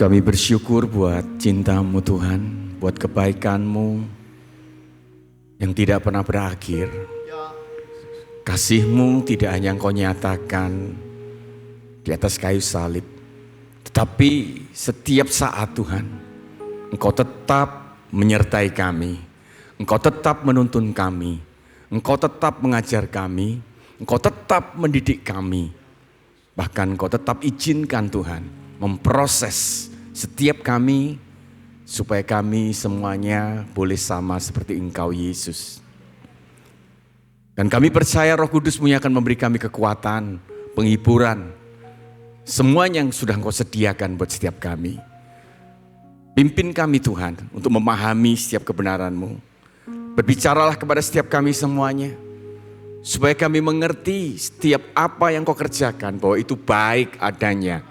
Kami bersyukur buat cinta-Mu Tuhan, buat kebaikan-Mu yang tidak pernah berakhir. Kasih-Mu tidak hanya Engkau nyatakan di atas kayu salib, tetapi setiap saat Tuhan, Engkau tetap menyertai kami, Engkau tetap menuntun kami, Engkau tetap mengajar kami, Engkau tetap mendidik kami. Bahkan Engkau tetap izinkan Tuhan memproses setiap kami supaya kami semuanya boleh sama seperti Engkau Yesus. Dan kami percaya Roh Kudus-Mu yang akan memberi kami kekuatan, penghiburan, semuanya yang sudah Engkau sediakan buat setiap kami. Pimpin kami Tuhan untuk memahami setiap kebenaran-Mu. Berbicaralah kepada setiap kami semuanya, supaya kami mengerti setiap apa yang Kau kerjakan bahwa itu baik adanya.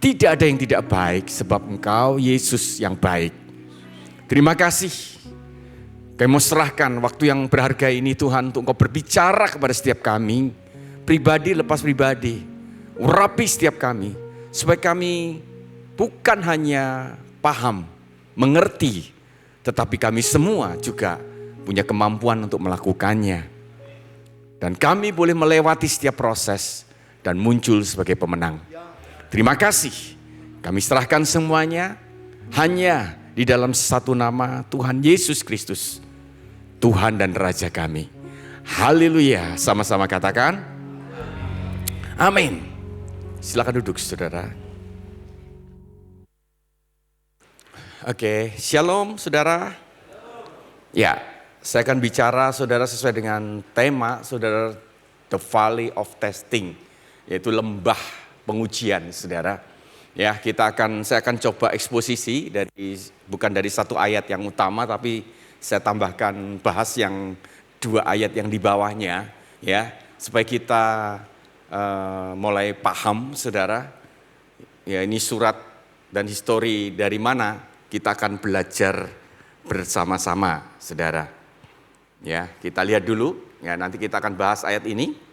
Tidak ada yang tidak baik sebab Engkau Yesus yang baik. Terima kasih. Kami mau serahkan waktu yang berharga ini Tuhan untuk Engkau berbicara kepada setiap kami. Pribadi lepas pribadi. Urapi setiap kami. Supaya kami bukan hanya paham, mengerti. Tetapi kami semua juga punya kemampuan untuk melakukannya. Dan kami boleh melewati setiap proses dan muncul sebagai pemenang. Terima kasih, kami serahkan semuanya hanya di dalam satu nama Tuhan Yesus Kristus, Tuhan dan Raja kami. Haleluya, sama-sama katakan amin. Silakan duduk saudara. Oke, shalom saudara. Ya, saya akan bicara saudara sesuai dengan tema saudara, The Valley of Testing, yaitu lembah pengujian saudara. Ya, saya akan coba eksposisi bukan dari satu ayat yang utama, tapi saya tambahkan bahas yang dua ayat yang di bawahnya, ya, supaya kita mulai paham saudara. Ya, ini surat dan histori dari mana kita akan belajar bersama-sama saudara. Ya, kita lihat dulu, ya, nanti kita akan bahas ayat ini.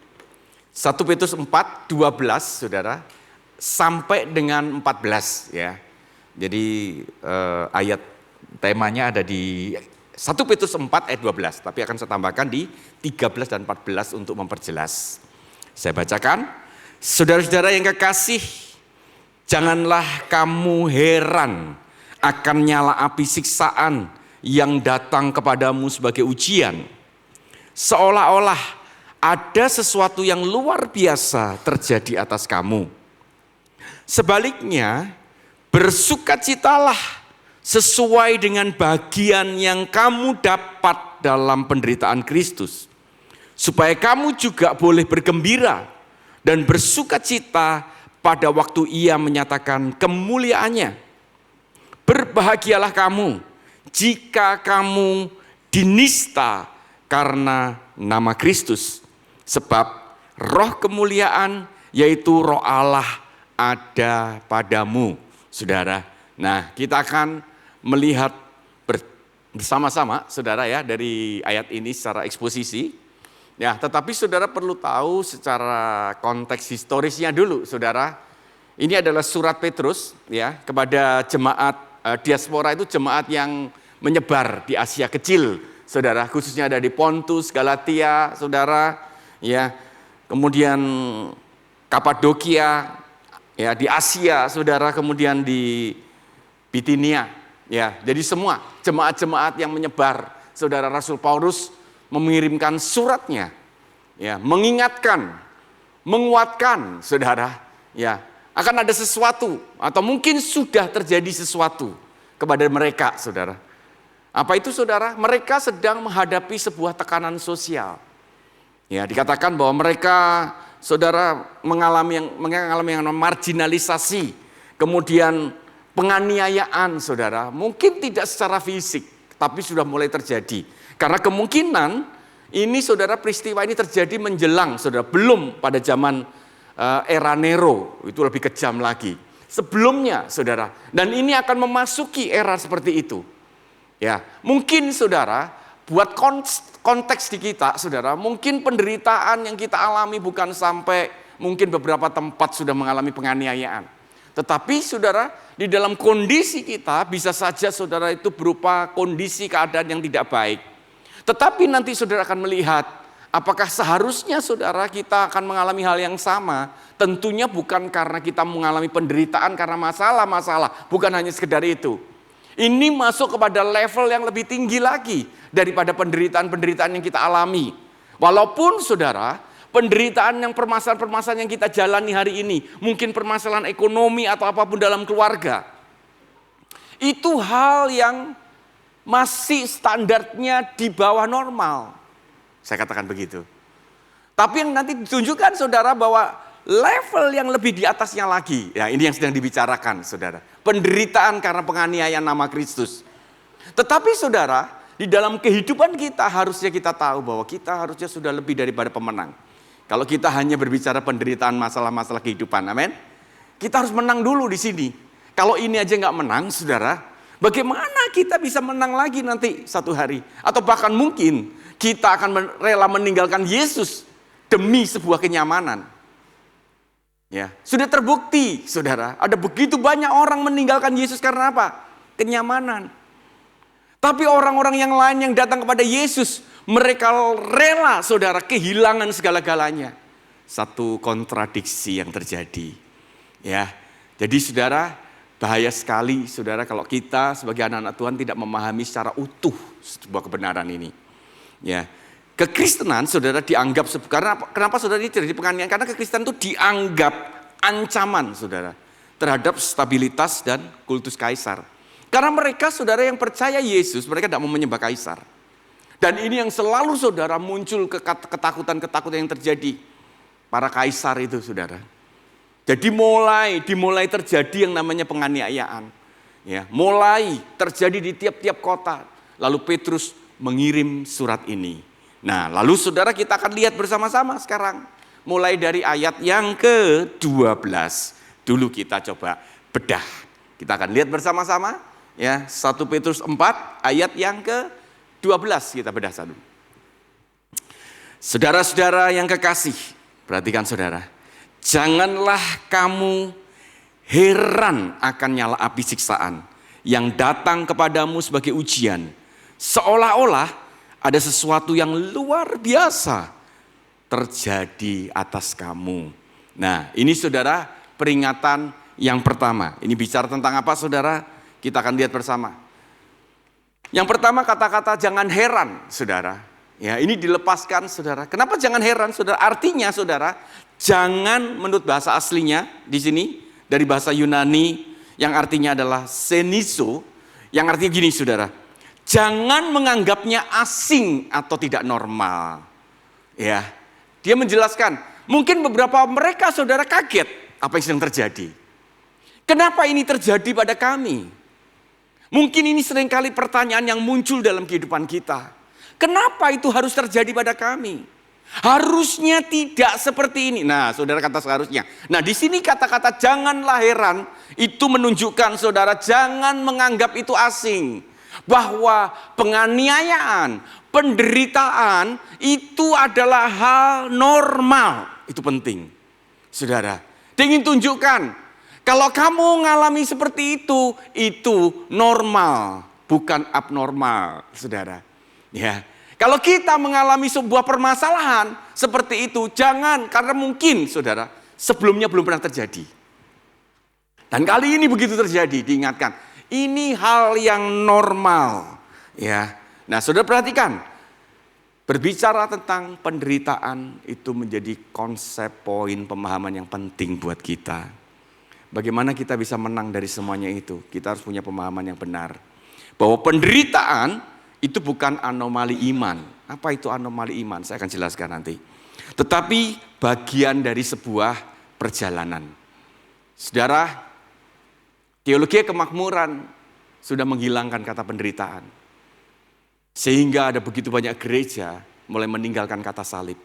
1 Petrus 4, 12 saudara, sampai dengan 14 ya. Jadi ayat temanya ada di 1 Petrus 4 ayat 12, tapi akan saya tambahkan di 13 dan 14 untuk memperjelas. Saya bacakan, saudara-saudara yang kekasih, janganlah kamu heran akan nyala api siksaan yang datang kepadamu sebagai ujian, seolah-olah ada sesuatu yang luar biasa terjadi atas kamu. Sebaliknya, bersukacitalah sesuai dengan bagian yang kamu dapat dalam penderitaan Kristus, supaya kamu juga boleh bergembira dan bersukacita pada waktu Ia menyatakan kemuliaannya. Berbahagialah kamu jika kamu dinista karena nama Kristus, sebab roh kemuliaan yaitu roh Allah ada padamu, saudara. Nah, kita akan melihat bersama-sama, saudara ya, dari ayat ini secara eksposisi. Ya, tetapi saudara perlu tahu secara konteks historisnya dulu, saudara. Ini adalah surat Petrus ya kepada jemaat diaspora, itu jemaat yang menyebar di Asia Kecil, saudara, khususnya ada di Pontus, Galatia, saudara. Ya, kemudian Kapadokia, ya di Asia, saudara, kemudian di Bitinia, ya. Jadi semua jemaat-jemaat yang menyebar, saudara, Rasul Paulus mengirimkan suratnya, ya, mengingatkan, menguatkan, saudara, ya, akan ada sesuatu atau mungkin sudah terjadi sesuatu kepada mereka, saudara. Apa itu, saudara? Mereka sedang menghadapi sebuah tekanan sosial. Ya, dikatakan bahwa mereka, saudara, mengalami yang marginalisasi, kemudian penganiayaan, saudara. Mungkin tidak secara fisik, tapi sudah mulai terjadi. Karena kemungkinan ini, saudara, peristiwa ini terjadi menjelang, saudara, belum pada zaman era Nero, itu lebih kejam lagi. Sebelumnya, saudara, dan ini akan memasuki era seperti itu. Ya, mungkin, saudara, buat konteks di kita, saudara, mungkin penderitaan yang kita alami bukan sampai mungkin beberapa tempat sudah mengalami penganiayaan. Tetapi, saudara, di dalam kondisi kita bisa saja saudara itu berupa kondisi keadaan yang tidak baik. Tetapi nanti saudara akan melihat apakah seharusnya saudara kita akan mengalami hal yang sama. Tentunya bukan karena kita mengalami penderitaan karena masalah-masalah. Bukan hanya sekedar itu. Ini masuk kepada level yang lebih tinggi lagi daripada penderitaan-penderitaan yang kita alami. Walaupun saudara, penderitaan yang permasalahan-permasalahan yang kita jalani hari ini, mungkin permasalahan ekonomi atau apapun dalam keluarga, itu hal yang masih standarnya di bawah normal. Saya katakan begitu. Tapi yang nanti ditunjukkan saudara bahwa level yang lebih di atasnya lagi, ya ini yang sedang dibicarakan saudara. Penderitaan karena penganiayaan nama Kristus. Tetapi saudara, di dalam kehidupan kita harusnya kita tahu bahwa kita harusnya sudah lebih daripada pemenang. Kalau kita hanya berbicara penderitaan masalah-masalah kehidupan, amin. Kita harus menang dulu di sini. Kalau ini aja nggak menang, saudara, bagaimana kita bisa menang lagi nanti satu hari? Atau bahkan mungkin kita akan rela meninggalkan Yesus demi sebuah kenyamanan. Ya, sudah terbukti, saudara, ada begitu banyak orang meninggalkan Yesus karena apa? Kenyamanan. Tapi orang-orang yang lain yang datang kepada Yesus, mereka rela, saudara, kehilangan segala-galanya. Satu kontradiksi yang terjadi. Ya, jadi saudara, bahaya sekali, saudara, kalau kita sebagai anak-anak Tuhan tidak memahami secara utuh sebuah kebenaran ini. Ya, kekristenan, saudara, dianggap karena kenapa saudara ini terjadi penganiayaan? Karena kekristenan itu dianggap ancaman, saudara, terhadap stabilitas dan kultus kaisar. Karena mereka, saudara, yang percaya Yesus, mereka tidak mau menyembah kaisar. Dan ini yang selalu, saudara, muncul ketakutan-ketakutan yang terjadi. Para kaisar itu, saudara. Jadi dimulai terjadi yang namanya penganiayaan. Ya, mulai terjadi di tiap-tiap kota. Lalu Petrus mengirim surat ini. Nah, lalu saudara kita akan lihat bersama-sama sekarang. Mulai dari ayat yang ke-12. Dulu kita coba bedah. Kita akan lihat bersama-sama. Ya, 1 Petrus 4 ayat yang ke-12 kita bedah satu. Saudara-saudara yang kekasih, perhatikan saudara. Janganlah kamu heran akan nyala api siksaan yang datang kepadamu sebagai ujian. Seolah-olah ada sesuatu yang luar biasa terjadi atas kamu. Nah, ini saudara peringatan yang pertama. Ini bicara tentang apa saudara? Kita akan lihat bersama. Yang pertama kata-kata jangan heran, saudara. Ya, ini dilepaskan, saudara. Kenapa jangan heran, saudara? Artinya, saudara, jangan menurut bahasa aslinya di sini dari bahasa Yunani yang artinya adalah seniso, yang artinya gini, saudara. Jangan menganggapnya asing atau tidak normal. Ya, dia menjelaskan, mungkin beberapa mereka, saudara, kaget apa yang sedang terjadi. Kenapa ini terjadi pada kami? Mungkin ini seringkali pertanyaan yang muncul dalam kehidupan kita. Kenapa itu harus terjadi pada kami? Harusnya tidak seperti ini. Nah, saudara kata seharusnya. Nah, di sini kata-kata janganlah heran itu menunjukkan saudara jangan menganggap itu asing. Bahwa penganiayaan, penderitaan itu adalah hal normal. Itu penting. Saudara, dia ingin tunjukkan kalau kamu mengalami seperti itu normal, bukan abnormal, saudara. Ya, kalau kita mengalami sebuah permasalahan seperti itu, jangan, karena mungkin, saudara, sebelumnya belum pernah terjadi. Dan kali ini begitu terjadi, diingatkan, ini hal yang normal. Ya, nah, saudara perhatikan, berbicara tentang penderitaan itu menjadi konsep poin pemahaman yang penting buat kita. Bagaimana kita bisa menang dari semuanya itu? Kita harus punya pemahaman yang benar. Bahwa penderitaan itu bukan anomali iman. Apa itu anomali iman? Saya akan jelaskan nanti. Tetapi bagian dari sebuah perjalanan. Saudara, teologi kemakmuran sudah menghilangkan kata penderitaan. Sehingga ada begitu banyak gereja mulai meninggalkan kata salib.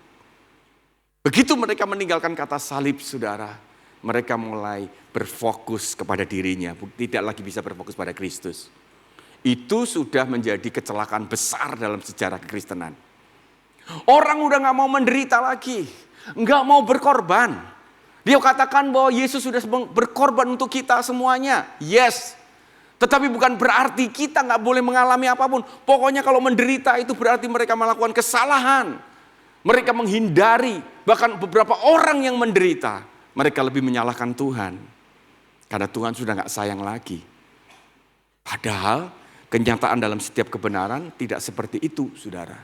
Begitu mereka meninggalkan kata salib, saudara, mereka mulai berfokus kepada dirinya, tidak lagi bisa berfokus pada Kristus. Itu sudah menjadi kecelakaan besar dalam sejarah kekristenan. Orang udah gak mau menderita lagi, gak mau berkorban. Dia katakan bahwa Yesus sudah berkorban untuk kita semuanya. Yes. Tetapi bukan berarti kita nggak boleh mengalami apapun. Pokoknya kalau menderita itu berarti mereka melakukan kesalahan. Mereka menghindari. Bahkan beberapa orang yang menderita, mereka lebih menyalahkan Tuhan. Karena Tuhan sudah nggak sayang lagi. Padahal kenyataan dalam setiap kebenaran tidak seperti itu, saudara.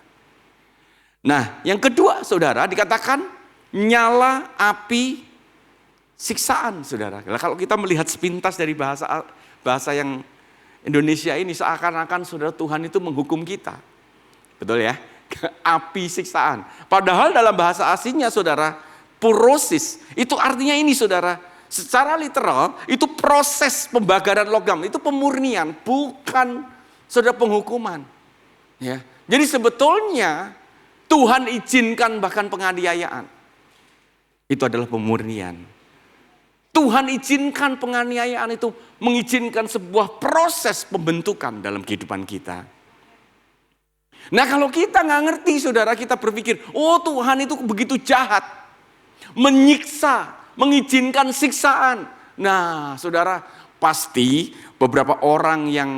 Nah, yang kedua, saudara, dikatakan nyala api siksaan, saudara. Kalau kita melihat sepintas dari bahasa yang Indonesia ini, seakan-akan saudara Tuhan itu menghukum kita. Betul ya? Api siksaan. Padahal dalam bahasa aslinya, saudara, purosis, itu artinya ini, saudara. Secara literal, itu proses pembakaran logam, itu pemurnian, bukan saudara penghukuman. Ya. Jadi sebetulnya Tuhan izinkan bahkan penganiayaan. Itu adalah pemurnian. Tuhan izinkan penganiayaan itu mengizinkan sebuah proses pembentukan dalam kehidupan kita. Nah kalau kita nggak ngerti, saudara, kita berpikir, oh Tuhan itu begitu jahat, menyiksa, mengizinkan siksaan. Nah saudara, pasti beberapa orang yang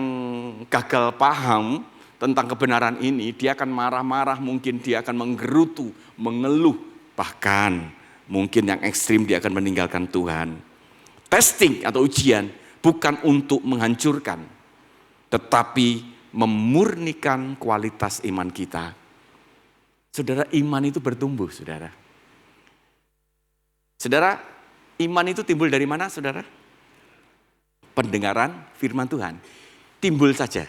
gagal paham tentang kebenaran ini, dia akan marah-marah, mungkin dia akan menggerutu, mengeluh, bahkan mungkin yang ekstrim dia akan meninggalkan Tuhan. Testing atau ujian bukan untuk menghancurkan, tetapi memurnikan kualitas iman kita. Saudara, iman itu bertumbuh, saudara. Saudara, iman itu timbul dari mana, saudara? Pendengaran firman Tuhan. Timbul saja.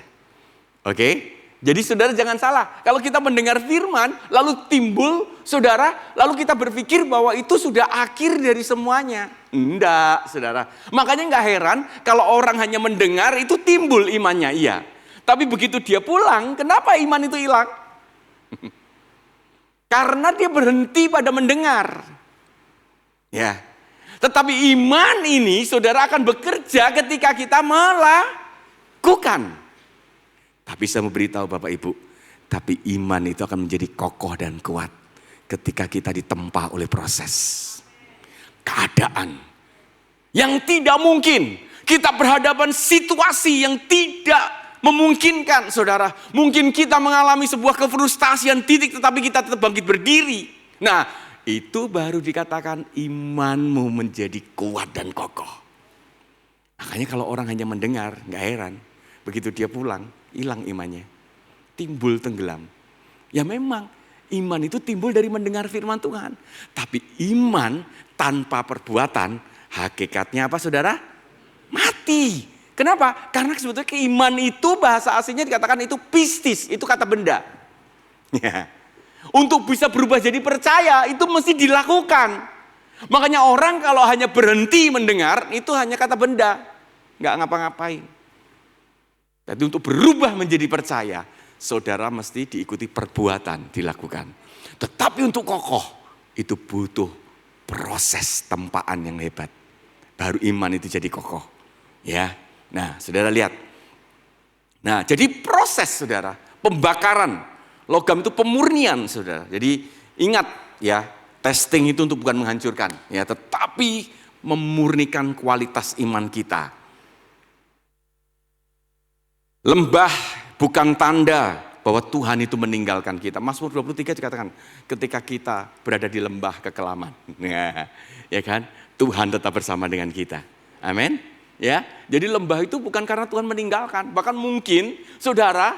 Oke? Jadi saudara jangan salah, kalau kita mendengar firman, lalu timbul, saudara, lalu kita berpikir bahwa itu sudah akhir dari semuanya. Enggak, saudara. Makanya enggak heran kalau orang hanya mendengar itu timbul imannya, iya. Tapi begitu dia pulang, kenapa iman itu hilang? Karena dia berhenti pada mendengar. Ya. Tetapi iman ini, saudara, akan bekerja ketika kita melakukan. Tapi saya mau beritahu Bapak Ibu, tapi iman itu akan menjadi kokoh dan kuat ketika kita ditempa oleh proses. Keadaan yang tidak mungkin, kita berhadapan situasi yang tidak memungkinkan, saudara. Mungkin kita mengalami sebuah kefrustasian titik, tetapi kita tetap bangkit berdiri. Nah, itu baru dikatakan imanmu menjadi kuat dan kokoh. Makanya kalau orang hanya mendengar, gak heran. Begitu dia pulang, hilang imannya. Timbul tenggelam. Ya memang, iman itu timbul dari mendengar firman Tuhan. Tapi iman tanpa perbuatan, hakikatnya apa, saudara? Mati. Kenapa? Karena sebetulnya keiman itu bahasa aslinya dikatakan itu pistis, itu kata benda. Ya. Untuk bisa berubah jadi percaya itu mesti dilakukan. Makanya orang kalau hanya berhenti mendengar itu hanya kata benda, nggak ngapa-ngapain. Jadi untuk berubah menjadi percaya, saudara mesti diikuti perbuatan dilakukan. Tetapi untuk kokoh itu butuh proses tempaan yang hebat. Baru iman itu jadi kokoh. Ya. Nah, saudara lihat. Nah, jadi proses, saudara, pembakaran logam itu pemurnian, saudara. Jadi ingat ya, testing itu untuk bukan menghancurkan, ya, tetapi memurnikan kualitas iman kita. Lembah bukan tanda bahwa Tuhan itu meninggalkan kita. Mazmur 23 dikatakan ketika kita berada di lembah kekelaman, ya kan? Tuhan tetap bersama dengan kita. Amin. Ya, jadi lembah itu bukan karena Tuhan meninggalkan, bahkan mungkin saudara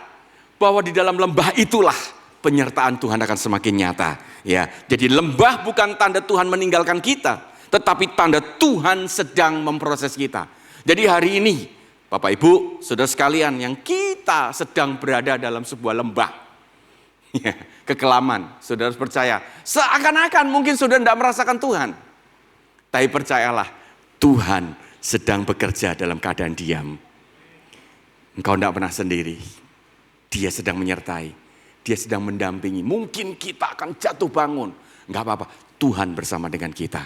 bahwa di dalam lembah itulah penyertaan Tuhan akan semakin nyata. Ya, jadi lembah bukan tanda Tuhan meninggalkan kita, tetapi tanda Tuhan sedang memproses kita. Jadi hari ini, Bapak Ibu, saudara sekalian, yang kita sedang berada dalam sebuah lembah, ya, kekelaman, saudara harus percaya. Seakan-akan mungkin saudara tidak merasakan Tuhan, tapi percayalah, Tuhan sedang bekerja dalam keadaan diam. Engkau tidak pernah sendiri. Dia sedang menyertai. Dia sedang mendampingi. Mungkin kita akan jatuh bangun. Enggak apa-apa. Tuhan bersama dengan kita.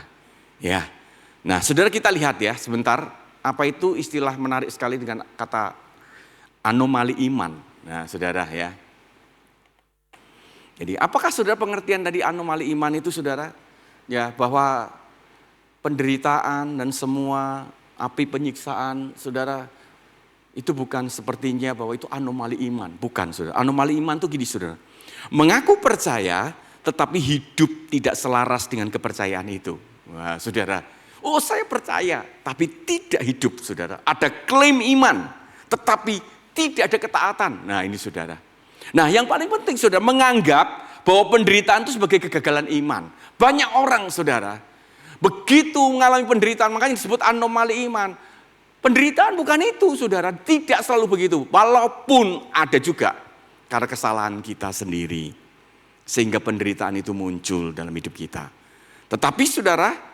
Ya. Nah, saudara kita lihat ya sebentar. Apa itu istilah menarik sekali dengan kata anomali iman. Nah, saudara ya. Jadi apakah saudara pengertian dari anomali iman itu, saudara? Ya, bahwa penderitaan dan semua api penyiksaan, saudara, itu bukan sepertinya bahwa itu anomali iman. Bukan, saudara. Anomali iman itu gini, saudara. Mengaku percaya, tetapi hidup tidak selaras dengan kepercayaan itu. Wah, saudara. Oh, saya percaya, tapi tidak hidup, saudara. Ada klaim iman, tetapi tidak ada ketaatan. Nah, ini saudara. Nah, yang paling penting, saudara, menganggap bahwa penderitaan itu sebagai kegagalan iman. Banyak orang, saudara, begitu mengalami penderitaan, makanya disebut anomali iman. Penderitaan bukan itu, saudara. Tidak selalu begitu. Walaupun ada juga karena kesalahan kita sendiri. Sehingga penderitaan itu muncul dalam hidup kita. Tetapi, saudara,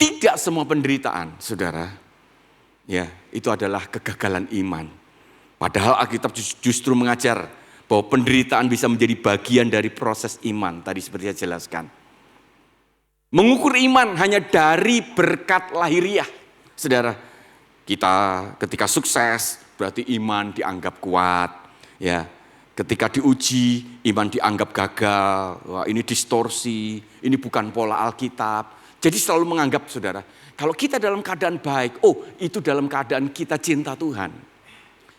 tidak semua penderitaan, saudara, ya, itu adalah kegagalan iman. Padahal Alkitab justru mengajar bahwa penderitaan bisa menjadi bagian dari proses iman. Tadi seperti saya jelaskan. Mengukur iman hanya dari berkat lahiriah. Saudara, kita ketika sukses berarti iman dianggap kuat. Ya, ketika diuji iman dianggap gagal. Wah, ini distorsi, ini bukan pola Alkitab. Jadi selalu menganggap, saudara, kalau kita dalam keadaan baik, oh itu dalam keadaan kita cinta Tuhan.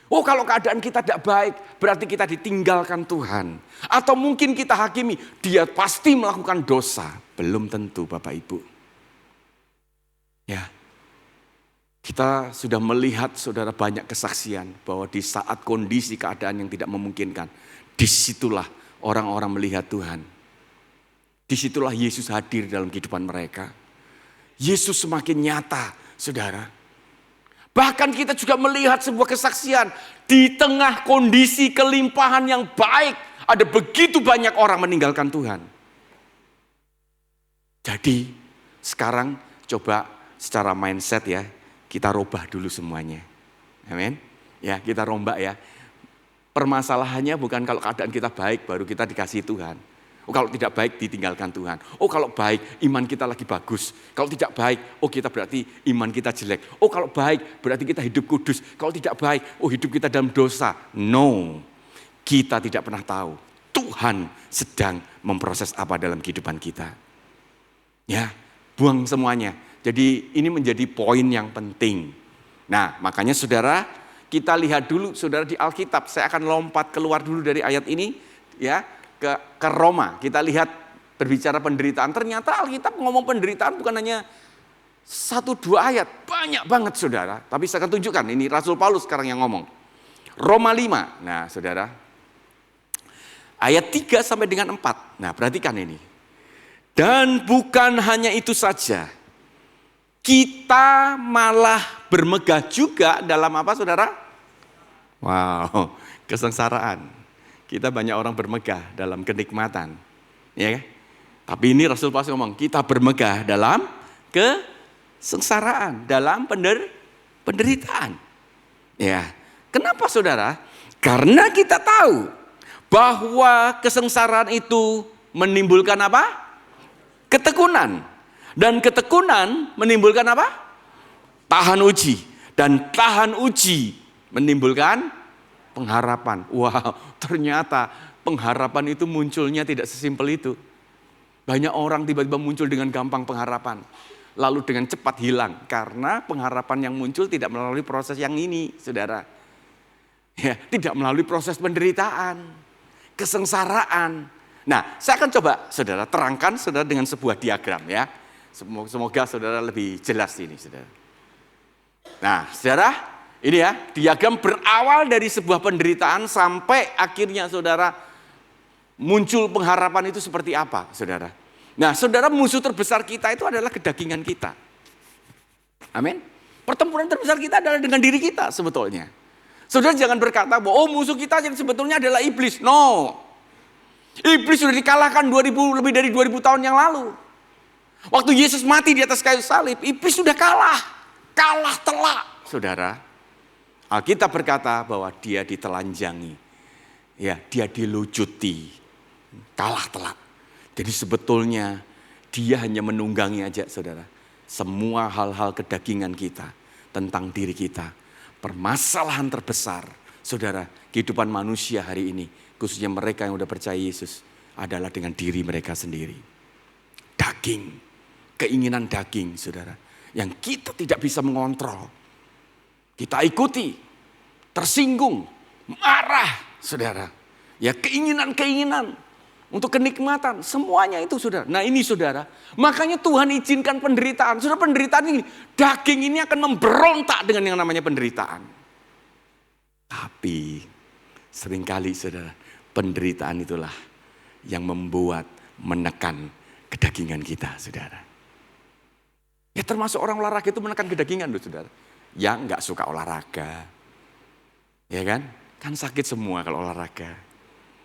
Oh, kalau keadaan kita tidak baik, berarti kita ditinggalkan Tuhan. Atau mungkin kita hakimi, dia pasti melakukan dosa. Belum tentu, Bapak Ibu. Ya, kita sudah melihat, saudara, banyak kesaksian bahwa di saat kondisi keadaan yang tidak memungkinkan, disitulah orang-orang melihat Tuhan. Disitulah Yesus hadir dalam kehidupan mereka. Yesus semakin nyata, saudara. Bahkan kita juga melihat sebuah kesaksian. Di tengah kondisi kelimpahan yang baik, ada begitu banyak orang meninggalkan Tuhan. Jadi sekarang coba secara mindset ya, kita robah dulu semuanya. Amin. Ya, kita rombak ya. Permasalahannya bukan kalau keadaan kita baik baru kita dikasih Tuhan. Oh, kalau tidak baik ditinggalkan Tuhan. Oh, kalau baik iman kita lagi bagus. Kalau tidak baik, oh kita berarti iman kita jelek. Oh, kalau baik berarti kita hidup kudus. Kalau tidak baik, oh hidup kita dalam dosa. No, kita tidak pernah tahu Tuhan sedang memproses apa dalam kehidupan kita. Ya, buang semuanya. Jadi ini menjadi poin yang penting. Nah, makanya saudara, kita lihat dulu saudara di Alkitab. Saya akan lompat keluar dulu dari ayat ini ya ke Roma. Kita lihat berbicara penderitaan. Ternyata Alkitab ngomong penderitaan bukan hanya 1-2 ayat. Banyak banget saudara. Tapi saya akan tunjukkan ini Rasul Paulus sekarang yang ngomong. Roma 5. Nah, saudara. Ayat 3 sampai dengan 4. Nah, perhatikan ini. Dan bukan hanya itu saja. Kita malah bermegah juga dalam apa saudara? Wow, kesengsaraan. Kita banyak orang bermegah dalam kenikmatan. Ya, tapi ini Rasul Paulus ngomong, kita bermegah dalam kesengsaraan, dalam penderitaan. Ya, kenapa saudara? Karena kita tahu bahwa kesengsaraan itu menimbulkan apa? Ketekunan. Dan ketekunan menimbulkan apa? Tahan uji. Dan tahan uji menimbulkan pengharapan. Wow, ternyata pengharapan itu munculnya tidak sesimpel itu. Banyak orang tiba-tiba muncul dengan gampang pengharapan. Lalu dengan cepat hilang. Karena pengharapan yang muncul tidak melalui proses yang ini, saudara. Ya, tidak melalui proses penderitaan, kesengsaraan. Nah, saya akan coba saudara terangkan saudara dengan sebuah diagram ya. Semoga saudara lebih jelas ini saudara. Nah saudara, ini ya diagram berawal dari sebuah penderitaan sampai akhirnya saudara muncul pengharapan itu seperti apa saudara. Nah saudara, musuh terbesar kita itu adalah kedagingan kita. Amin. Pertempuran terbesar kita adalah dengan diri kita sebetulnya. Saudara jangan berkata bahwa oh musuh kita yang sebetulnya adalah iblis. No. Iblis sudah dikalahkan lebih dari 2000 tahun yang lalu. Waktu Yesus mati di atas kayu salib, iblis sudah kalah. Kalah telak, saudara. Alkitab berkata bahwa dia ditelanjangi. Ya, dia dilucuti. Kalah telak. Jadi sebetulnya dia hanya menunggangi aja, saudara. Semua hal-hal kedagingan kita, tentang diri kita. Permasalahan terbesar, saudara, kehidupan manusia hari ini, khususnya mereka yang sudah percaya Yesus, adalah dengan diri mereka sendiri. Daging. keinginan daging, saudara, yang kita tidak bisa mengontrol. Kita ikuti, tersinggung, marah, saudara. Ya, keinginan-keinginan untuk kenikmatan, semuanya itu, saudara. Nah ini, saudara, makanya Tuhan izinkan penderitaan. Saudara, penderitaan ini, daging ini akan memberontak dengan yang namanya penderitaan. Tapi seringkali, saudara, penderitaan itulah yang membuat menekan kedagingan kita, saudara. Ya termasuk orang olahraga itu menekan kedagingan loh, saudara. Yang nggak suka olahraga, ya kan? Kan sakit semua kalau olahraga.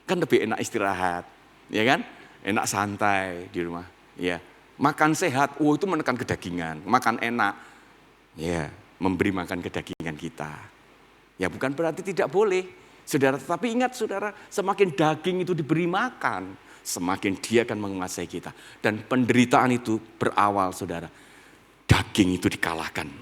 Kan lebih enak istirahat. Ya kan, enak santai di rumah. Ya, makan sehat, itu menekan kedagingan. Makan enak, ya, memberi makan kedagingan kita. Ya, bukan berarti tidak boleh, saudara. Tetapi ingat, saudara, semakin daging itu diberi makan, semakin dia akan menguasai kita. Dan penderitaan itu berawal, saudara, daging itu dikalahkan.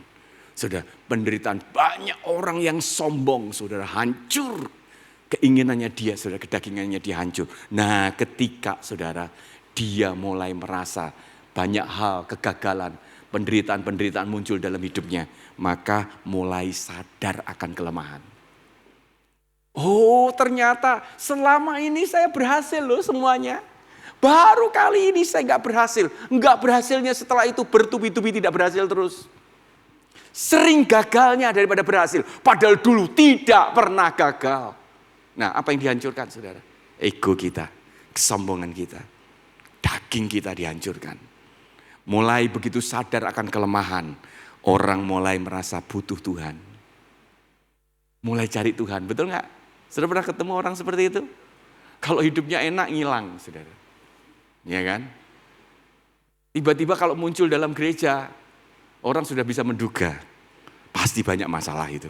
Saudara, penderitaan banyak orang yang sombong, saudara, hancur. Keinginannya dia, saudara, kedagingannya dia hancur. Nah ketika, saudara, dia mulai merasa banyak hal, kegagalan, penderitaan-penderitaan muncul dalam hidupnya, maka mulai sadar akan kelemahan. Oh ternyata selama ini saya berhasil loh semuanya. Baru kali ini saya nggak berhasil. Nggak berhasilnya setelah itu bertubi-tubi tidak berhasil terus. Sering gagalnya daripada berhasil. Padahal dulu tidak pernah gagal. Nah, apa yang dihancurkan, saudara? Ego kita, kesombongan kita, daging kita dihancurkan. Mulai begitu sadar akan kelemahan, orang mulai merasa butuh Tuhan. Mulai cari Tuhan, betul nggak? Sudah pernah ketemu orang seperti itu? Kalau hidupnya enak, ngilang, saudara. Ya kan? Tiba-tiba kalau muncul dalam gereja, orang sudah bisa menduga, pasti banyak masalah itu.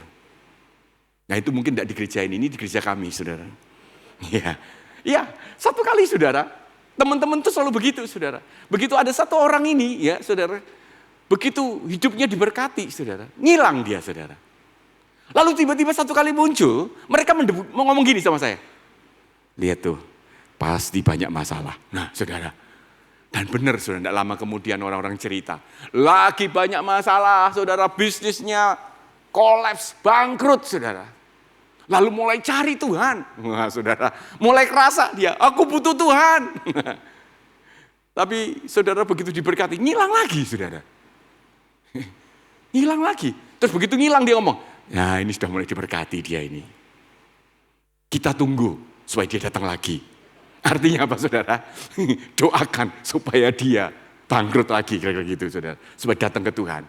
Nah itu mungkin tidak di gereja ini di gereja kami, saudara. Ya, satu kali, saudara, teman-teman tuh selalu begitu, saudara. Begitu ada satu orang ini, ya, saudara, begitu hidupnya diberkati, saudara, ngilang dia, saudara. Lalu tiba-tiba satu kali muncul, mereka mau ngomong gini sama saya. Lihat tuh, pasti banyak masalah. Nah, saudara, dan benar, saudara, tidak lama kemudian orang-orang cerita, lagi banyak masalah, saudara, bisnisnya kolaps, bangkrut, saudara. Lalu mulai cari Tuhan. Wah, saudara, mulai kerasa dia, aku butuh Tuhan. Tapi saudara begitu diberkati, ngilang lagi, saudara. Ngilang lagi. Terus begitu ngilang dia ngomong, ya ini sudah mulai diberkati dia ini. Kita tunggu supaya dia datang lagi. Artinya apa, saudara? Doakan supaya dia bangkrut lagi, kira-kira gitu, saudara. Supaya datang ke Tuhan.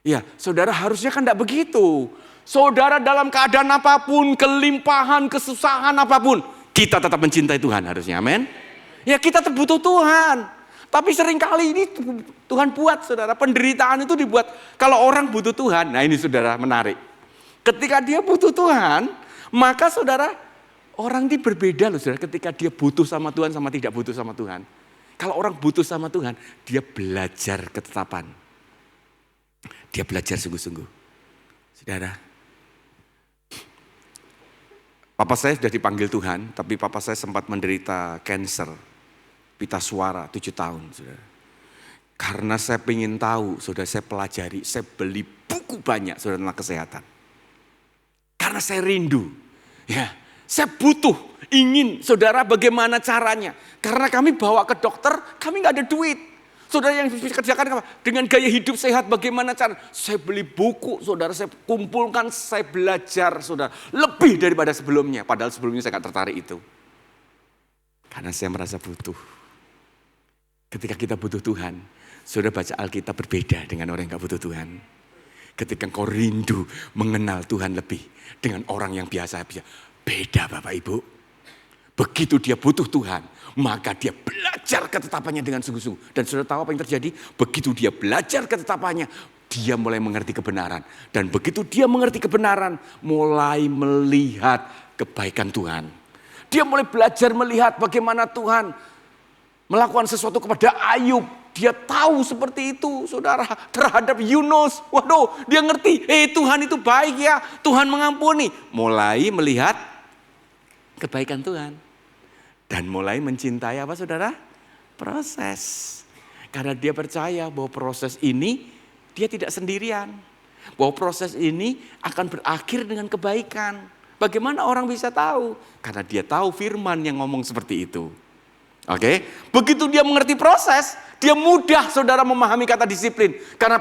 Ya, saudara harusnya kan tidak begitu. Saudara dalam keadaan apapun, kelimpahan, kesusahan apapun, kita tetap mencintai Tuhan harusnya, amin. Ya kita butuh Tuhan. Tapi seringkali ini Tuhan buat, saudara, penderitaan itu dibuat. Kalau orang butuh Tuhan, nah ini, saudara, menarik. Ketika dia butuh Tuhan, maka, saudara, orang ini berbeda loh, saudara, ketika dia butuh sama Tuhan sama tidak butuh sama Tuhan. Kalau orang butuh sama Tuhan, dia belajar ketetapan. Dia belajar sungguh-sungguh. Saudara, papa saya sudah dipanggil Tuhan, tapi papa saya sempat menderita kanker pita suara 7 tahun, saudara. Karena saya ingin tahu, saudara, saya pelajari, saya beli buku banyak, saudara, tentang kesehatan. Karena saya rindu, ya, saya butuh, ingin, saudara, bagaimana caranya. Karena kami bawa ke dokter, kami nggak ada duit. Saudara yang bisa kerjakan apa? Dengan gaya hidup sehat bagaimana cara? Saya beli buku, saudara, saya kumpulkan, saya belajar, saudara. Lebih daripada sebelumnya, padahal sebelumnya saya gak tertarik itu. Karena saya merasa butuh. Ketika kita butuh Tuhan, saudara baca Alkitab berbeda dengan orang yang gak butuh Tuhan. Ketika engkau rindu mengenal Tuhan lebih dengan orang yang biasa-biasa. Beda, Bapak Ibu. Begitu dia butuh Tuhan, maka dia belajar ketetapannya dengan sungguh-sungguh. Dan saudara tahu apa yang terjadi? Begitu dia belajar ketetapannya, dia mulai mengerti kebenaran. Dan begitu dia mengerti kebenaran, mulai melihat kebaikan Tuhan. Dia mulai belajar melihat bagaimana Tuhan melakukan sesuatu kepada Ayub. Dia tahu seperti itu, saudara, terhadap Yunus. Waduh, dia ngerti, Tuhan itu baik ya, Tuhan mengampuni. Mulai melihat kebaikan Tuhan. Dan mulai mencintai apa, saudara? Proses. Karena dia percaya bahwa proses ini dia tidak sendirian. Bahwa proses ini akan berakhir dengan kebaikan. Bagaimana orang bisa tahu? Karena dia tahu firman yang ngomong seperti itu. Oke, begitu dia mengerti proses, dia mudah saudara memahami kata disiplin. Karena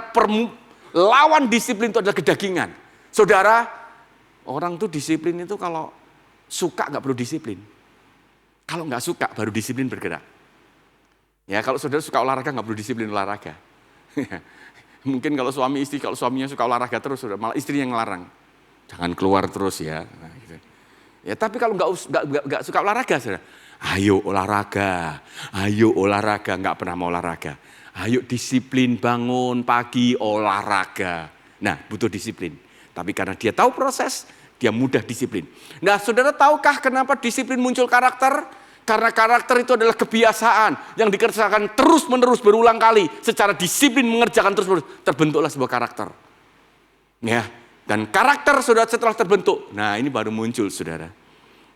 lawan disiplin itu adalah kedagingan. Saudara, orang tuh disiplin itu kalau suka nggak perlu disiplin. Kalau nggak suka baru disiplin bergerak. Ya, kalau saudara suka olahraga nggak perlu disiplin olahraga. Mungkin kalau suami istri, kalau suaminya suka olahraga terus, malah istri yang ngelarang. Jangan keluar terus ya. Nah, gitu. Ya, tapi kalau nggak suka olahraga, saudara, ayo olahraga, nggak pernah mau olahraga. Ayo disiplin bangun pagi olahraga. Nah, butuh disiplin. Tapi karena dia tahu proses, dia mudah disiplin. Nah, saudara tahukah kenapa disiplin muncul karakter? Karena karakter itu adalah kebiasaan yang dikerjakan terus-menerus berulang kali. Secara disiplin mengerjakan terus-menerus. Terbentuklah sebuah karakter. Ya, dan karakter saudara setelah terbentuk. Nah, ini baru muncul saudara.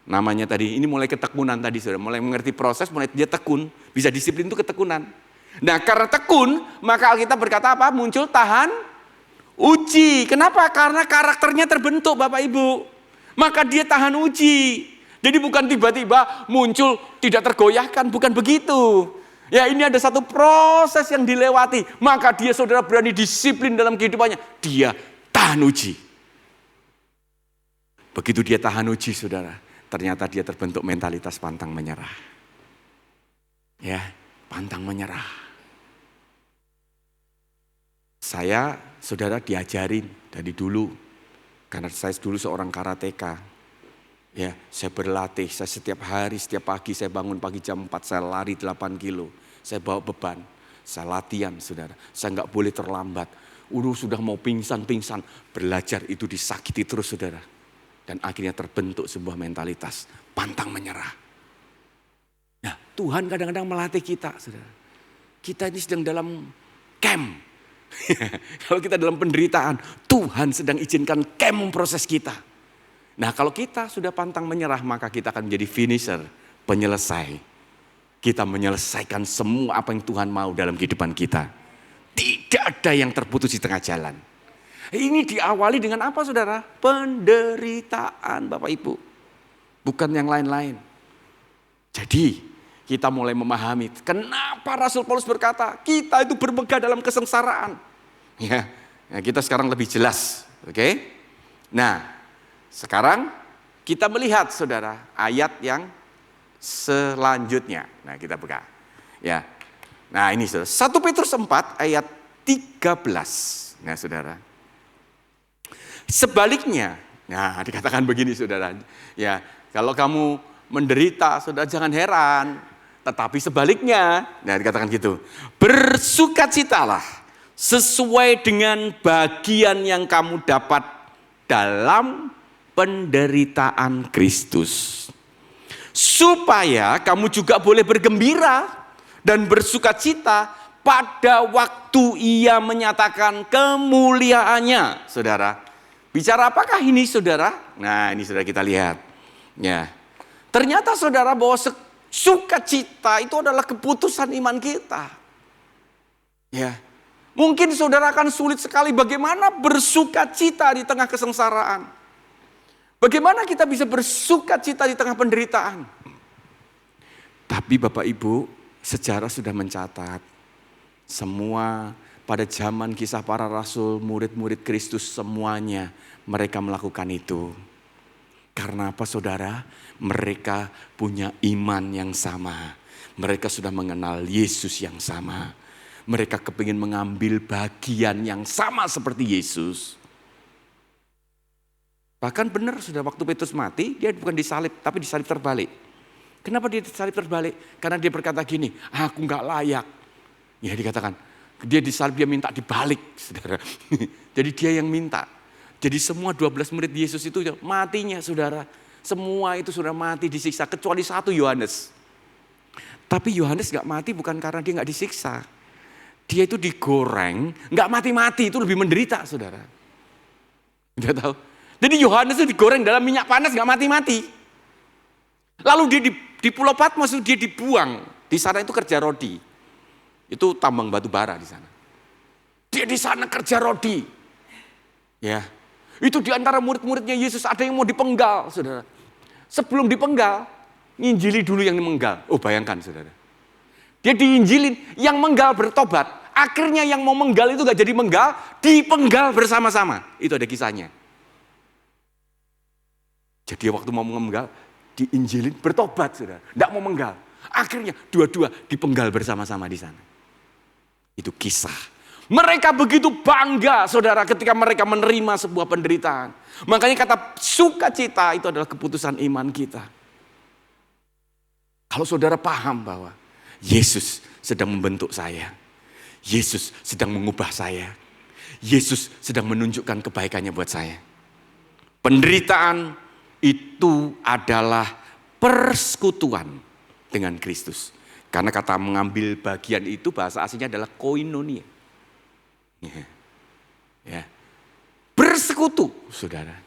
Namanya tadi, ini mulai ketekunan tadi saudara. Mulai mengerti proses, mulai dia tekun. Bisa disiplin itu ketekunan. Nah, karena tekun, maka Alkitab berkata apa? Muncul tahan uji. Kenapa? Karena karakternya terbentuk Bapak Ibu. Maka dia tahan uji. Jadi bukan tiba-tiba muncul tidak tergoyahkan, bukan begitu. Ya, ini ada satu proses yang dilewati. Maka dia saudara berani disiplin dalam kehidupannya. Dia tahan uji. Begitu dia tahan uji saudara, ternyata dia terbentuk mentalitas pantang menyerah. Ya, pantang menyerah. Saya saudara diajarin dari dulu. Karena saya dulu seorang karateka. Ya, saya berlatih, saya setiap hari, setiap pagi saya bangun pagi jam 4, saya lari 8 kilo. Saya bawa beban, saya latihan saudara. Saya nggak boleh terlambat. Sudah mau pingsan-pingsan, belajar itu disakiti terus saudara. Dan akhirnya terbentuk sebuah mentalitas, pantang menyerah. Nah, Tuhan kadang-kadang melatih kita saudara. Kita ini sedang dalam camp. Kalau kita dalam penderitaan, Tuhan sedang izinkan camp memproses kita. Nah, kalau kita sudah pantang menyerah, maka kita akan menjadi finisher, penyelesai. Kita menyelesaikan semua apa yang Tuhan mau dalam kehidupan kita. Tidak ada yang terputus di tengah jalan. Ini diawali dengan apa saudara? Penderitaan Bapak Ibu. Bukan yang lain-lain. Jadi kita mulai memahami kenapa Rasul Paulus berkata kita itu bermegah dalam kesengsaraan. Ya, kita sekarang lebih jelas. Oke? Nah, sekarang kita melihat saudara ayat yang selanjutnya. Nah, kita buka. Ya. Nah, ini saudara. 1 Petrus 4 ayat 13. Nah, saudara. Sebaliknya, nah dikatakan begini saudara. Ya, kalau kamu menderita, saudara jangan heran. Tetapi sebaliknya, nah dikatakan gitu. Bersukacitalah sesuai dengan bagian yang kamu dapat dalam penderitaan Kristus. Supaya kamu juga boleh bergembira dan bersukacita pada waktu ia menyatakan kemuliaannya. Saudara, bicara apakah ini saudara? Nah, ini saudara kita lihat. Ya. Ternyata saudara bahwa sukacita itu adalah keputusan iman kita. Ya. Mungkin saudara akan sulit sekali bagaimana bersukacita di tengah kesengsaraan. Bagaimana kita bisa bersukacita di tengah penderitaan? Tapi Bapak Ibu, sejarah sudah mencatat. Semua pada zaman kisah para rasul, murid-murid Kristus semuanya mereka melakukan itu. Karena apa saudara? Mereka punya iman yang sama. Mereka sudah mengenal Yesus yang sama. Mereka kepingin mengambil bagian yang sama seperti Yesus. Bahkan benar sudah waktu Petrus mati, dia bukan disalib, tapi disalib terbalik. Kenapa dia disalib terbalik? Karena dia berkata gini, aku gak layak. Ya dikatakan, dia disalib, dia minta dibalik. Saudara. Jadi dia yang minta. Jadi semua 12 murid Yesus itu matinya saudara. Semua itu sudah mati disiksa, kecuali satu Yohanes. Tapi Yohanes gak mati bukan karena dia gak disiksa. Dia itu digoreng, gak mati-mati, itu lebih menderita saudara. Udah tahu? Jadi Yohanes itu digoreng dalam minyak panas gak mati-mati. Lalu dia di Pulau Patmos itu dia dibuang. Di sana itu kerja rodi. Itu tambang batu bara di sana. Dia di sana kerja rodi. Ya. Itu di antara murid-muridnya Yesus ada yang mau dipenggal, Saudara. Sebelum dipenggal, nginjili dulu yang menggal. Oh, bayangkan, Saudara. Dia diinjilin, yang menggal bertobat. Akhirnya yang mau menggal itu gak jadi menggal, dipenggal bersama-sama. Itu ada kisahnya. Jadi waktu mau menggal, diinjilin, bertobat, Saudara. Tidak mau menggal. Akhirnya dua-dua dipenggal bersama-sama di sana. Itu kisah. Mereka begitu bangga, Saudara, ketika mereka menerima sebuah penderitaan. Makanya kata sukacita itu adalah keputusan iman kita. Kalau Saudara paham bahwa Yesus sedang membentuk saya. Yesus sedang mengubah saya. Yesus sedang menunjukkan kebaikannya buat saya. Penderitaan itu adalah persekutuan dengan Kristus. Karena kata mengambil bagian itu bahasa aslinya adalah koinonia. Ya. Bersekutu, Saudara.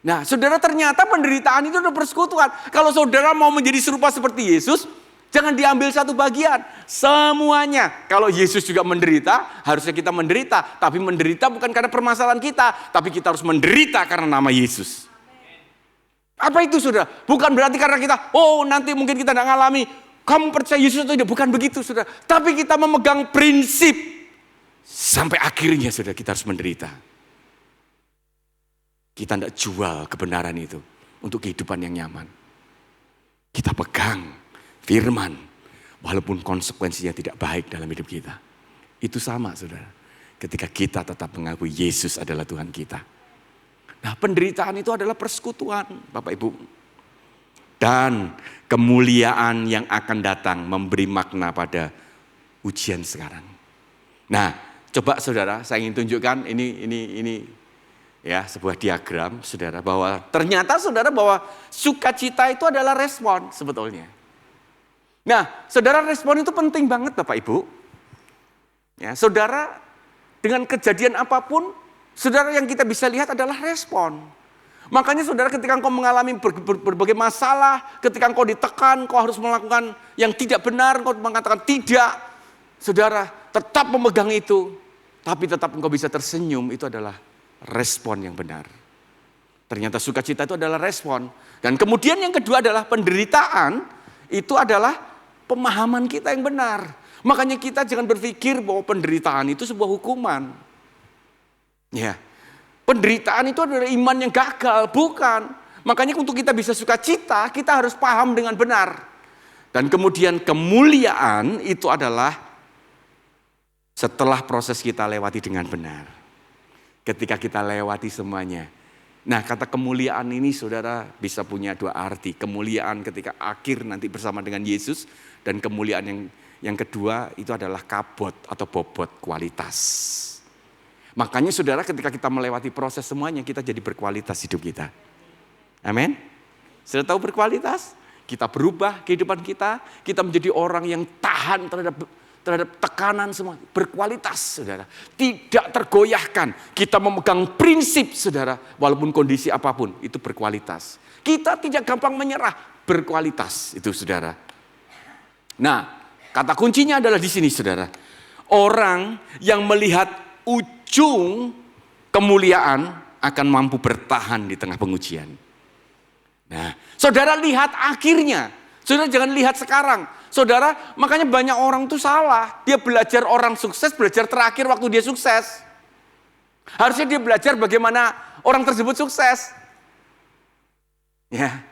Nah, Saudara, ternyata penderitaan itu adalah persekutuan. Kalau Saudara mau menjadi serupa seperti Yesus, jangan diambil satu bagian, semuanya. Kalau Yesus juga menderita, harusnya kita menderita. Tapi menderita bukan karena permasalahan kita, tapi kita harus menderita karena nama Yesus. Apa itu, Saudara? Bukan berarti karena kita, nanti mungkin kita tidak mengalami, kamu percaya Yesus atau tidak? Bukan begitu, Saudara. Tapi kita memegang prinsip. Sampai akhirnya, Saudara, kita harus menderita. Kita tidak jual kebenaran itu untuk kehidupan yang nyaman. Kita pegang firman, walaupun konsekuensinya tidak baik dalam hidup kita. Itu sama, Saudara, ketika kita tetap mengakui Yesus adalah Tuhan kita. Nah, penderitaan itu adalah persekutuan, Bapak Ibu. Dan kemuliaan yang akan datang memberi makna pada ujian sekarang. Nah, coba Saudara, saya ingin tunjukkan ini ya, sebuah diagram, Saudara, bahwa ternyata Saudara bahwa sukacita itu adalah respon sebetulnya. Nah, Saudara, respon itu penting banget, Bapak Ibu. Ya, Saudara, dengan kejadian apapun, Saudara, yang kita bisa lihat adalah respon. Makanya Saudara, ketika engkau mengalami berbagai masalah, ketika engkau ditekan, engkau harus melakukan yang tidak benar, engkau mengatakan tidak, Saudara, tetap memegang itu, tapi tetap engkau bisa tersenyum, itu adalah respon yang benar. Ternyata sukacita itu adalah respon. Dan kemudian yang kedua adalah penderitaan, itu adalah pemahaman kita yang benar. Makanya kita jangan berpikir bahwa penderitaan itu sebuah hukuman. Ya, penderitaan itu adalah iman yang gagal, bukan. Makanya untuk kita bisa sukacita, kita harus paham dengan benar. Dan kemudian kemuliaan itu adalah setelah proses kita lewati dengan benar. Ketika kita lewati semuanya. Nah, kata kemuliaan ini, Saudara, bisa punya dua arti. Kemuliaan ketika akhir nanti bersama dengan Yesus. Dan kemuliaan yang kedua itu adalah kabot atau bobot kualitas. Makanya Saudara, ketika kita melewati proses semuanya, kita jadi berkualitas hidup kita. Amin. Sudah tahu berkualitas? Kita berubah kehidupan kita. Kita menjadi orang yang tahan terhadap tekanan semua, berkualitas, Saudara. Tidak tergoyahkan. Kita memegang prinsip, Saudara, walaupun kondisi apapun, itu berkualitas. Kita tidak gampang menyerah, berkualitas itu, Saudara. Nah, kata kuncinya adalah di sini, Saudara. Orang yang melihat ujung kemuliaan akan mampu bertahan di tengah pengujian. Nah, Saudara lihat akhirnya. Saudara jangan lihat sekarang. Saudara, makanya banyak orang tuh salah. Dia belajar orang sukses, belajar terakhir waktu dia sukses. Harusnya dia belajar bagaimana orang tersebut sukses. Ya.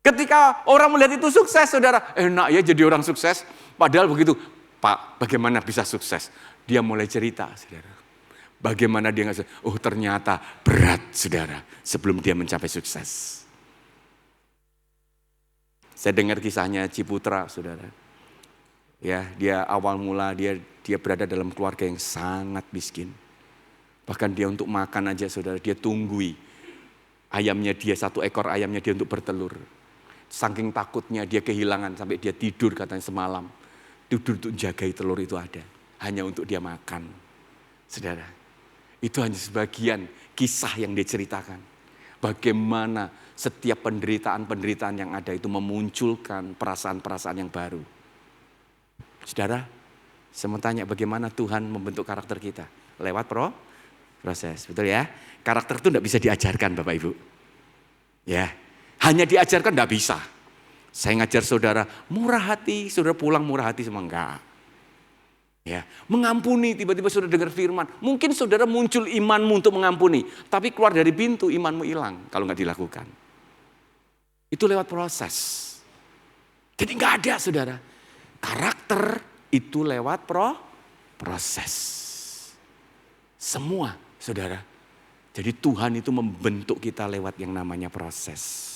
Ketika orang melihat itu sukses, Saudara, enak ya jadi orang sukses. Padahal begitu, Pak, bagaimana bisa sukses? Dia mulai cerita, Saudara. Bagaimana dia nggak sukses? Oh, ternyata berat, Saudara, sebelum dia mencapai sukses. Saya dengar kisahnya Ciputra, Saudara. Ya, dia awal mula dia berada dalam keluarga yang sangat miskin. Bahkan dia untuk makan aja, Saudara, dia tunggui ayamnya dia, 1 ekor ayamnya dia untuk bertelur. Saking takutnya dia kehilangan sampai dia tidur katanya semalam. Tidur untuk jagai telur itu ada. Hanya untuk dia makan. Saudara, itu hanya sebagian kisah yang dia ceritakan. Bagaimana setiap penderitaan-penderitaan yang ada itu memunculkan perasaan-perasaan yang baru. Saudara, saya mau tanya bagaimana Tuhan membentuk karakter kita? Lewat proses, betul ya? Karakter itu tidak bisa diajarkan Bapak Ibu. Ya, hanya diajarkan tidak bisa. Saya ngajar saudara murah hati, saudara pulang murah hati semua enggak. Ya, mengampuni, tiba-tiba saudara dengar firman. Mungkin saudara muncul imanmu untuk mengampuni, tapi keluar dari pintu imanmu hilang kalau nggak dilakukan. Itu lewat proses. Jadi nggak ada saudara. Karakter itu lewat proses. Semua saudara. Jadi Tuhan itu membentuk kita lewat yang namanya proses.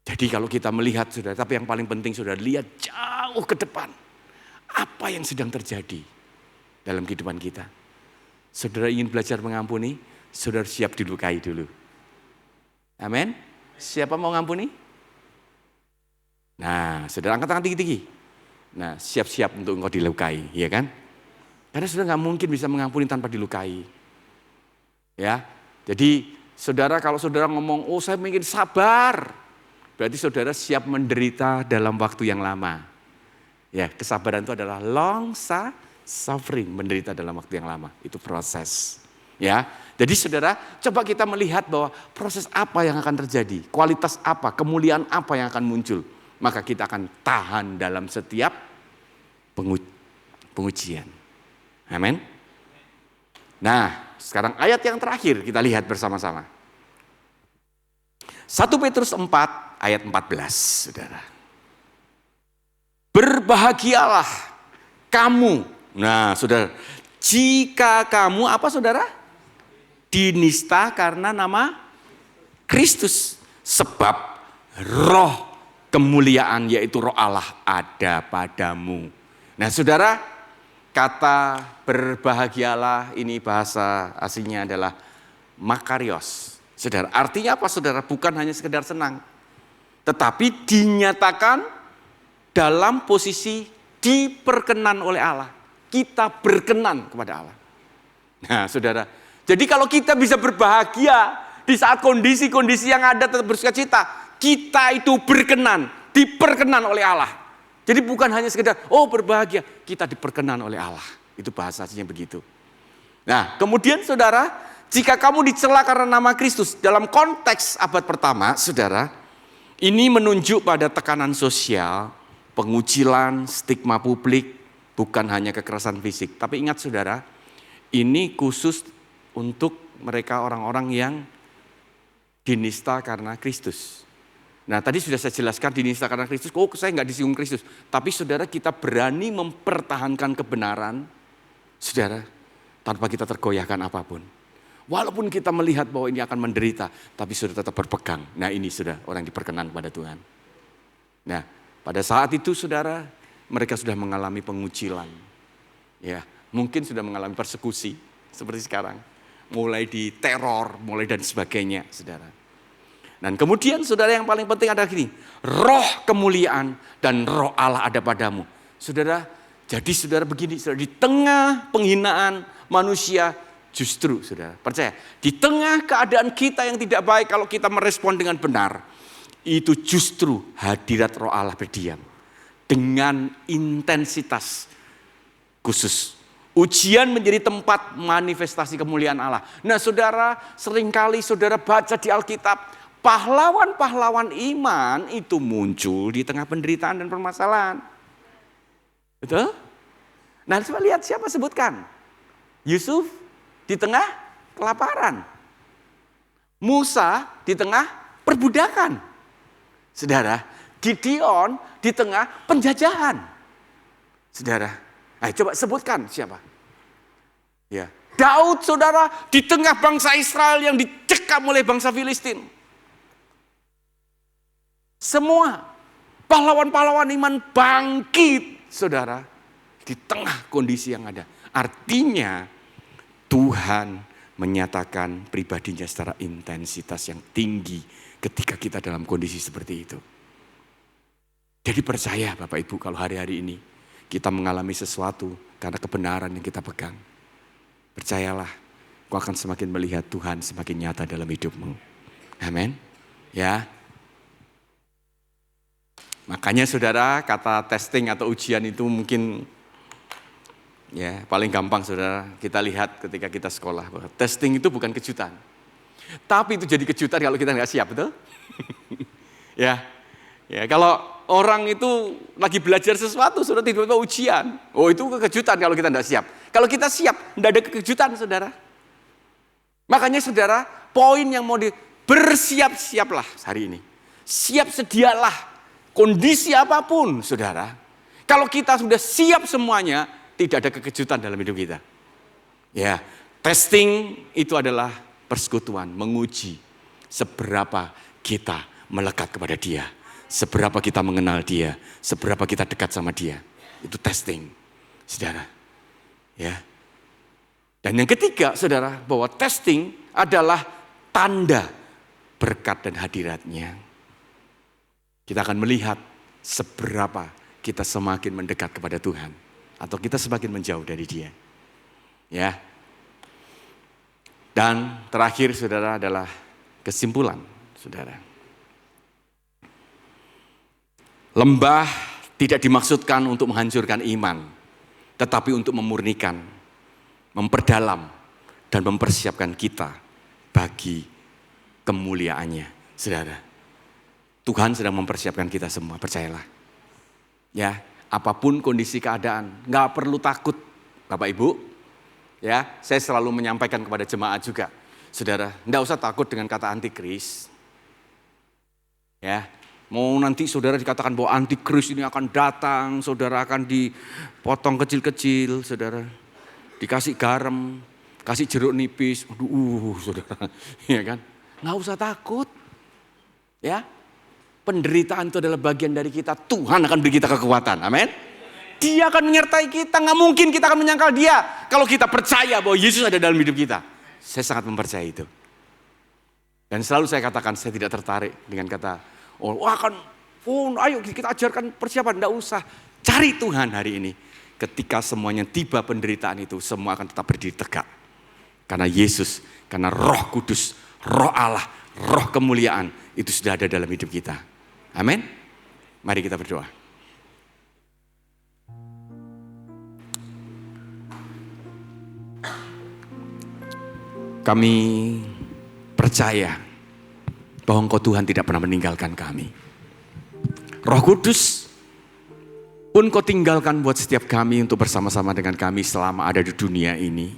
Jadi kalau kita melihat saudara, tapi yang paling penting saudara lihat jauh ke depan. Apa yang sedang terjadi dalam kehidupan kita? Saudara ingin belajar mengampuni, saudara siap dilukai dulu. Amin. Siapa mau ngampuni? Nah, saudara angkat tangan tinggi-tinggi. Nah, siap-siap untuk engkau dilukai, ya kan? Karena saudara nggak mungkin bisa mengampuni tanpa dilukai. Ya, jadi saudara kalau saudara ngomong, oh saya ingin sabar, berarti saudara siap menderita dalam waktu yang lama. Ya, kesabaran itu adalah long suffering, menderita dalam waktu yang lama. Itu proses. Ya, jadi saudara, coba kita melihat bahwa proses apa yang akan terjadi, kualitas apa, kemuliaan apa yang akan muncul. Maka kita akan tahan dalam setiap pengujian. Amin. Nah, sekarang ayat yang terakhir kita lihat bersama-sama. 1 Petrus 4 ayat 14, saudara. Berbahagialah kamu. Nah, saudara, jika kamu apa saudara? Dinista karena nama Kristus. Sebab roh kemuliaan yaitu roh Allah ada padamu. Nah saudara, kata berbahagialah ini bahasa aslinya adalah makarios. Saudara, artinya apa saudara? Bukan hanya sekedar senang. Tetapi dinyatakan dalam posisi diperkenan oleh Allah. Kita berkenan kepada Allah. Nah saudara, jadi kalau kita bisa berbahagia di saat kondisi-kondisi yang ada tetap bersukacita, kita itu berkenan, diperkenan oleh Allah. Jadi bukan hanya sekedar, oh berbahagia, kita diperkenan oleh Allah. Itu bahasanya begitu. Nah kemudian saudara, jika kamu dicela karena nama Kristus, dalam konteks abad pertama saudara, ini menunjuk pada tekanan sosial, pengucilan, stigma publik, bukan hanya kekerasan fisik. Tapi ingat saudara, ini khusus untuk mereka orang-orang yang dinista karena Kristus. Nah tadi sudah saya jelaskan dinista karena Kristus, oh saya nggak disinggung Kristus. Tapi saudara, kita berani mempertahankan kebenaran, saudara, tanpa kita tergoyahkan apapun. Walaupun kita melihat bahwa ini akan menderita, tapi sudah tetap berpegang. Nah ini sudah orang diperkenan kepada Tuhan. Nah, pada saat itu saudara, mereka sudah mengalami pengucilan. Ya, mungkin sudah mengalami persekusi seperti sekarang. Mulai diteror, mulai dan sebagainya, saudara. Dan kemudian saudara yang paling penting adalah gini, roh kemuliaan dan roh Allah ada padamu. Saudara, jadi saudara begini, saudara, di tengah penghinaan manusia justru saudara, percaya, di tengah keadaan kita yang tidak baik kalau kita merespon dengan benar, itu justru hadirat roh Allah berdiam dengan intensitas khusus. Ujian menjadi tempat manifestasi kemuliaan Allah. Nah saudara, seringkali saudara baca di Alkitab, pahlawan-pahlawan iman itu muncul di tengah penderitaan dan permasalahan. Betul? Nah coba lihat siapa sebutkan. Yusuf di tengah kelaparan. Musa di tengah perbudakan. Saudara, Gideon di tengah penjajahan. Saudara, ayo coba sebutkan siapa? Ya, Daud saudara di tengah bangsa Israel yang dicekam oleh bangsa Filistin. Semua pahlawan-pahlawan iman bangkit, saudara, di tengah kondisi yang ada. Artinya Tuhan menyatakan pribadinya secara intensitas yang tinggi ketika kita dalam kondisi seperti itu. Jadi percaya Bapak Ibu, kalau hari-hari ini kita mengalami sesuatu karena kebenaran yang kita pegang, percayalah, kau akan semakin melihat Tuhan semakin nyata dalam hidupmu. Amin. Ya. Makanya saudara, kata testing atau ujian itu mungkin ya paling gampang saudara kita lihat ketika kita sekolah. Bahwa testing itu bukan kejutan. Tapi itu jadi kejutan kalau kita nggak siap, betul? Ya, kalau orang itu lagi belajar sesuatu, saudara tiba-tiba ujian. Oh, itu kejutan kalau kita nggak siap. Kalau kita siap, nggak ada kejutan saudara. Makanya saudara, poin yang mau bersiap-siaplah hari ini. Siap sedialah. Kondisi apapun, saudara. Kalau kita sudah siap semuanya, tidak ada kekejutan dalam hidup kita. Ya, testing itu adalah persekutuan, menguji seberapa kita melekat kepada Dia, seberapa kita mengenal Dia, seberapa kita dekat sama Dia. Itu testing, saudara. Ya. Dan yang ketiga, saudara, bahwa testing adalah tanda berkat dan hadiratnya. Kita akan melihat seberapa kita semakin mendekat kepada Tuhan. Atau kita semakin menjauh dari Dia. Ya. Dan terakhir saudara adalah kesimpulan saudara. Lembah tidak dimaksudkan untuk menghancurkan iman. Tetapi untuk memurnikan, memperdalam, dan mempersiapkan kita bagi kemuliaannya saudara. Tuhan sedang mempersiapkan kita semua, percayalah. Ya, apapun kondisi keadaan, nggak perlu takut, Bapak Ibu. Ya, saya selalu menyampaikan kepada jemaat juga, saudara, nggak usah takut dengan kata antikris. Ya, mau nanti saudara dikatakan bahwa antikris ini akan datang, saudara akan dipotong kecil-kecil, saudara, dikasih garam, kasih jeruk nipis, saudara, ya kan? Nggak usah takut, ya. Penderitaan itu adalah bagian dari kita. Tuhan akan beri kita kekuatan. Amin. Dia akan menyertai kita. Nggak mungkin kita akan menyangkal Dia. Kalau kita percaya bahwa Yesus ada dalam hidup kita. Saya sangat mempercayai itu. Dan selalu saya katakan, saya tidak tertarik dengan kata, ayo kita ajarkan persiapan. Nggak usah. Cari Tuhan hari ini. Ketika semuanya tiba penderitaan itu, semua akan tetap berdiri tegak. Karena Yesus, karena Roh Kudus, Roh Allah, Roh kemuliaan, itu sudah ada dalam hidup kita. Amin. Mari kita berdoa. Kami percaya bahwa Engkau Tuhan tidak pernah meninggalkan kami. Roh Kudus pun Kau tinggalkan buat setiap kami untuk bersama-sama dengan kami selama ada di dunia ini.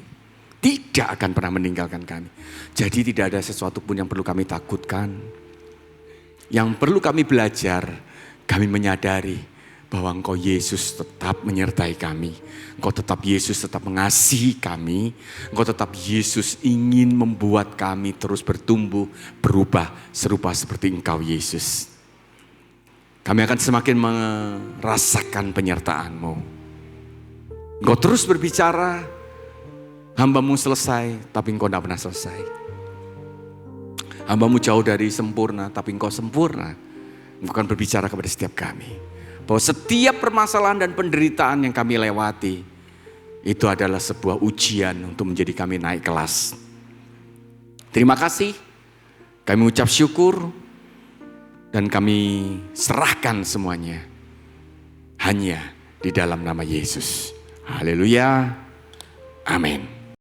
Tidak akan pernah meninggalkan kami. Jadi tidak ada sesuatu pun yang perlu kami takutkan. Yang perlu kami belajar, kami menyadari bahwa Engkau Yesus tetap menyertai kami. Engkau tetap Yesus tetap mengasihi kami. Engkau tetap Yesus ingin membuat kami terus bertumbuh, berubah serupa seperti Engkau Yesus. Kami akan semakin merasakan penyertaan-Mu. Engkau terus berbicara, hamba-Mu selesai, tapi Engkau tidak pernah selesai. Hamba-Mu jauh dari sempurna, tapi Engkau sempurna. Engkau akan berbicara kepada setiap kami. Bahwa setiap permasalahan dan penderitaan yang kami lewati, itu adalah sebuah ujian untuk menjadi kami naik kelas. Terima kasih, kami ucap syukur, dan kami serahkan semuanya hanya di dalam nama Yesus. Haleluya, amin.